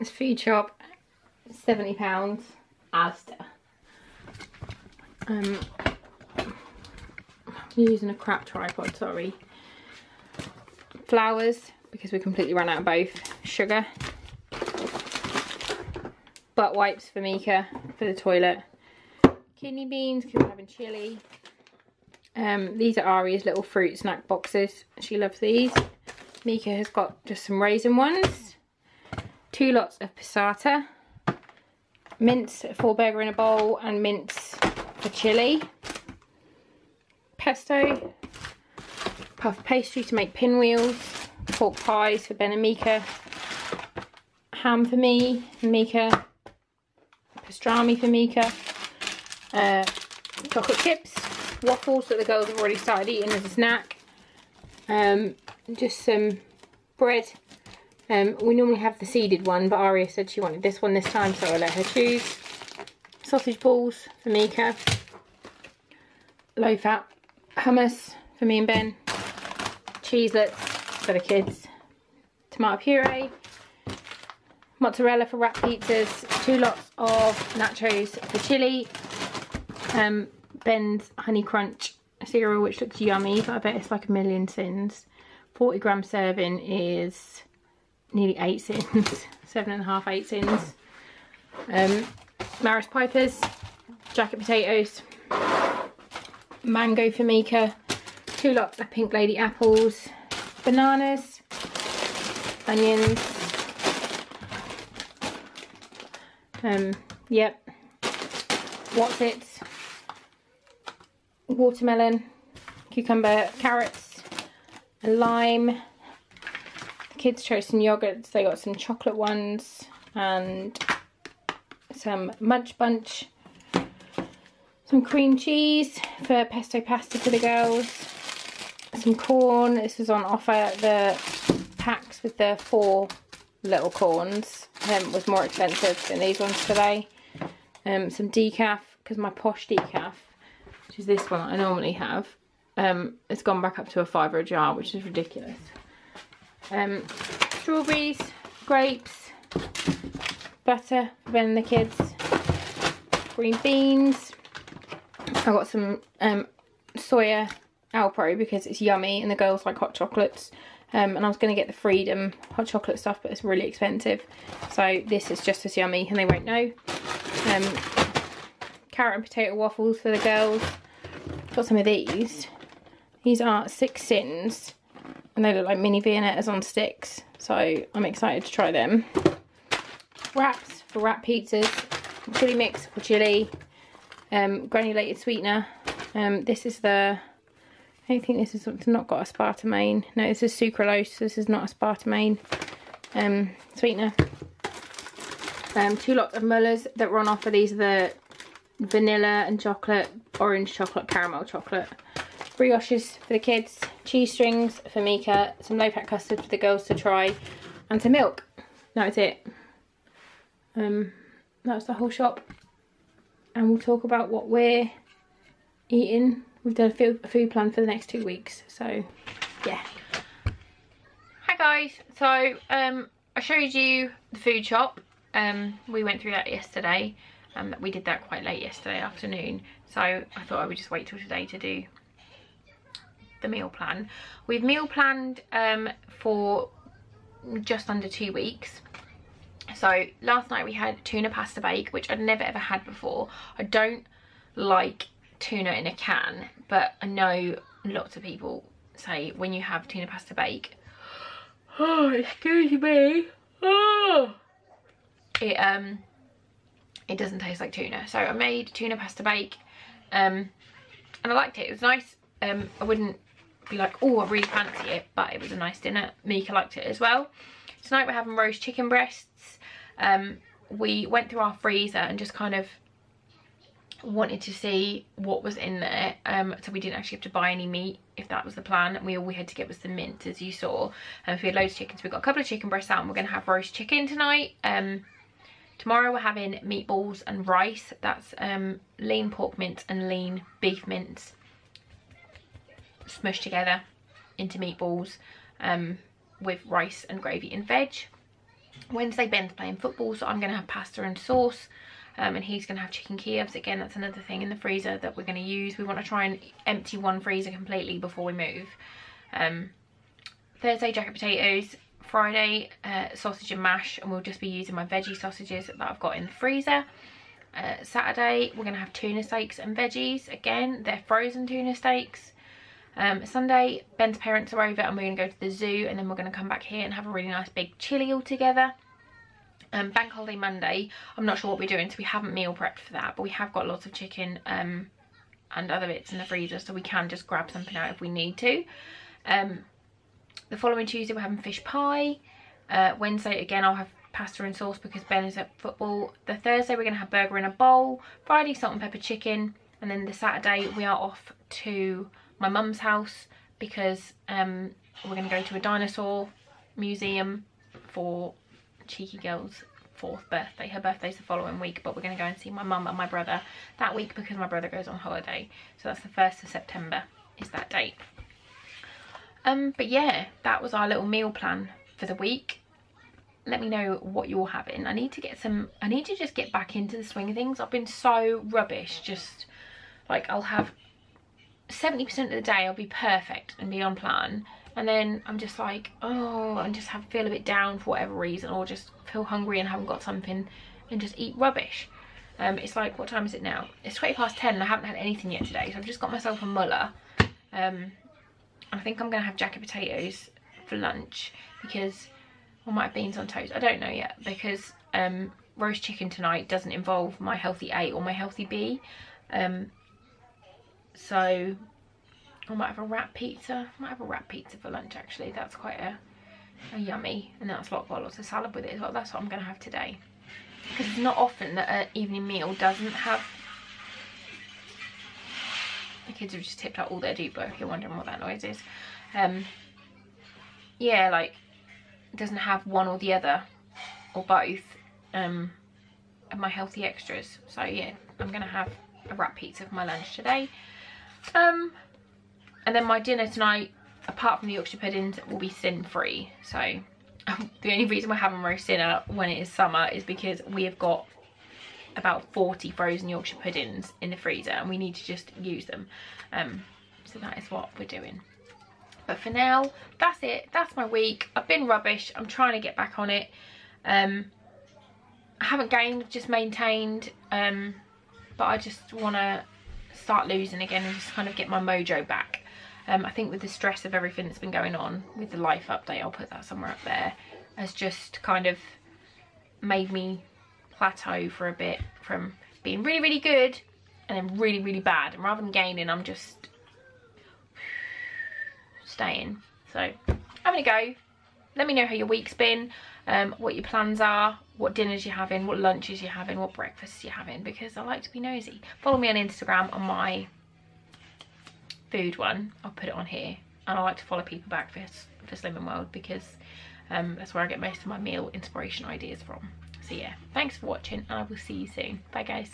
This food shop, £70, Asda. I'm using a crap tripod, sorry. Flowers, because we completely ran out of both. Sugar. Butt wipes for Mika, for the toilet. Kidney beans, because we're having chilli. These are Aria's little fruit snack boxes. She loves these. Mika has got just some raisin ones. 2 lots of passata. Mince for burger in a bowl, and mince for chilli. Pesto. Puff pastry to make pinwheels. Pork pies for Ben and Mika. Ham for me and Mika. Pastrami for Mika. Chocolate chips. Waffles that the girls have already started eating as a snack. Just some bread. We normally have the seeded one, but Aria said she wanted this one this time, so I let her choose. Sausage balls for Mika. Low fat hummus for me and Ben. Cheeselets for the kids. Tomato puree. Mozzarella for wrap pizzas. 2 lots of nachos for chili. Ben's Honey Crunch cereal, which looks yummy, but I bet it's like a million sins. 40-gram serving is nearly 8 sins. 7.5, 8 sins. Maris Pipers. Jacket potatoes. Mango for Mika. 2 lots of Pink Lady apples. Bananas. Onions. Yep. What's it? Watermelon, cucumber, carrots, a lime. The kids chose some yogurts. They got some chocolate ones and some Munch Bunch. Some cream cheese for pesto pasta for the girls. Some corn. This was on offer. The packs with the 4 little corns was more expensive than these ones today. Some decaf, because my Posh decaf, which is this one that I normally have, it's gone back up to a £5 a jar, which is ridiculous. Strawberries, grapes, butter for Ben and the kids, green beans. I got some soya Alpro because it's yummy and the girls like hot chocolates. And I was going to get the Freedom hot chocolate stuff, but it's really expensive. So this is just as yummy and they won't know. Carrot and potato waffles for the girls. Got some of these. These are 6 sins and they look like mini Viennettas on sticks. So I'm excited to try them. Wraps for wrap pizzas. Chili mix for chili. Granulated sweetener. This is the... I don't think this is not got aspartame. No, this is sucralose. This is not aspartame. Sweetener. 2 lots of Muller's that were on offer. These are the vanilla and chocolate, orange chocolate, caramel chocolate. Brioches for the kids. Cheese strings for Mika. Some low fat custard for the girls to try. And some milk. That was it. That was the whole shop. And we'll talk about what we're eating. We've done a food plan for the next 2 weeks, so yeah. Hi guys, so I showed you the food shop. We went through that yesterday. We did that quite late yesterday afternoon, so I thought I would just wait till today to do the meal plan. We've meal planned for just under 2 weeks. So last night we had tuna pasta bake, which I'd never ever had before. I don't like tuna in a can, but I know lots of people say when you have tuna pasta bake, oh excuse me, oh, it doesn't taste like tuna. So I made tuna pasta bake and I liked it. It was nice. I wouldn't be like, oh I really fancy it, but it was a nice dinner. Mika liked it as well. Tonight we're having roast chicken breasts. We went through our freezer and just kind of wanted to see what was in there, so we didn't actually have to buy any meat if that was the plan. All we had to get was the mince, as you saw. So we had loads of chicken, so we got a couple of chicken breasts out and we're going to have roast chicken tonight. Tomorrow we're having meatballs and rice. That's lean pork mince and lean beef mince smushed together into meatballs with rice and gravy and veg. Wednesday, Ben's playing football, so I'm going to have pasta and sauce. And he's going to have chicken Kievs. Again, that's another thing in the freezer that we're going to use. We want to try and empty one freezer completely before we move. Thursday, jacket potatoes. Friday, sausage and mash, and we'll just be using my veggie sausages that I've got in the freezer. Saturday, we're going to have tuna steaks and veggies. Again, they're frozen tuna steaks. Sunday, Ben's parents are over and we're going to go to the zoo, and then we're going to come back here and have a really nice big chilli all together. Bank holiday Monday, I'm not sure what we're doing, so we haven't meal prepped for that, but we have got lots of chicken and other bits in the freezer, so we can just grab something out if we need to. The following Tuesday, we're having fish pie. Wednesday, again, I'll have pasta and sauce because Ben is at football. The Thursday, we're going to have burger in a bowl. Friday, salt and pepper chicken. And then the Saturday, we are off to my mum's house because we're going to go to a dinosaur museum for Cheeky Girl's 4th birthday. Her birthday's the following week, but we're going to go and see my mum and my brother that week because my brother goes on holiday. So that's the 1st of September is that date. But yeah, that was our little meal plan for the week. Let me know what you're having. I need to just get back into the swing of things. I've been so rubbish. Just like I'll have 70% of the day I'll be perfect and be on plan, and then I'm just like, oh, and just feel a bit down for whatever reason, or just feel hungry and haven't got something and just eat rubbish. It's like, what time is it now? It's 10:20 and I haven't had anything yet today, so I've just got myself a muller. I think I'm gonna have jacket potatoes for lunch because I might have beans on toast. I don't know yet because roast chicken tonight doesn't involve my healthy A or my healthy B. So I might have a wrap pizza. I might have a wrap pizza for lunch actually. That's quite a yummy, and that's got lots of salad with it as well. That's what I'm gonna have today. Because it's not often that an evening meal doesn't have... The kids have just tipped out all their Duplo if you're wondering what that noise is. Yeah, like, it doesn't have one or the other, or both, of my healthy extras. So yeah, I'm going to have a wrap pizza for my lunch today. And then my dinner tonight, apart from the Yorkshire puddings, will be sin-free. So the only reason we're having roast dinner when it is summer is because we have got about 40 frozen Yorkshire puddings in the freezer and we need to just use them. So that is what we're doing. But for now, that's it. That's my week. I've been rubbish. I'm trying to get back on it. I haven't gained, just maintained. But I just want to start losing again and just kind of get my mojo back. I think with the stress of everything that's been going on with the life update, I'll put that somewhere up there, has just kind of made me plateau for a bit from being really, really good and then really, really bad. And rather than gaining, I'm just staying. So having a go. Let me know how your week's been, what your plans are, what dinners you're having, what lunches you're having, what breakfasts you're having, because I like to be nosy. Follow me on Instagram on my food one. I'll put it on here. And I like to follow people back for Slimming World because that's where I get most of my meal inspiration ideas from. So yeah, thanks for watching and I will see you soon. Bye guys.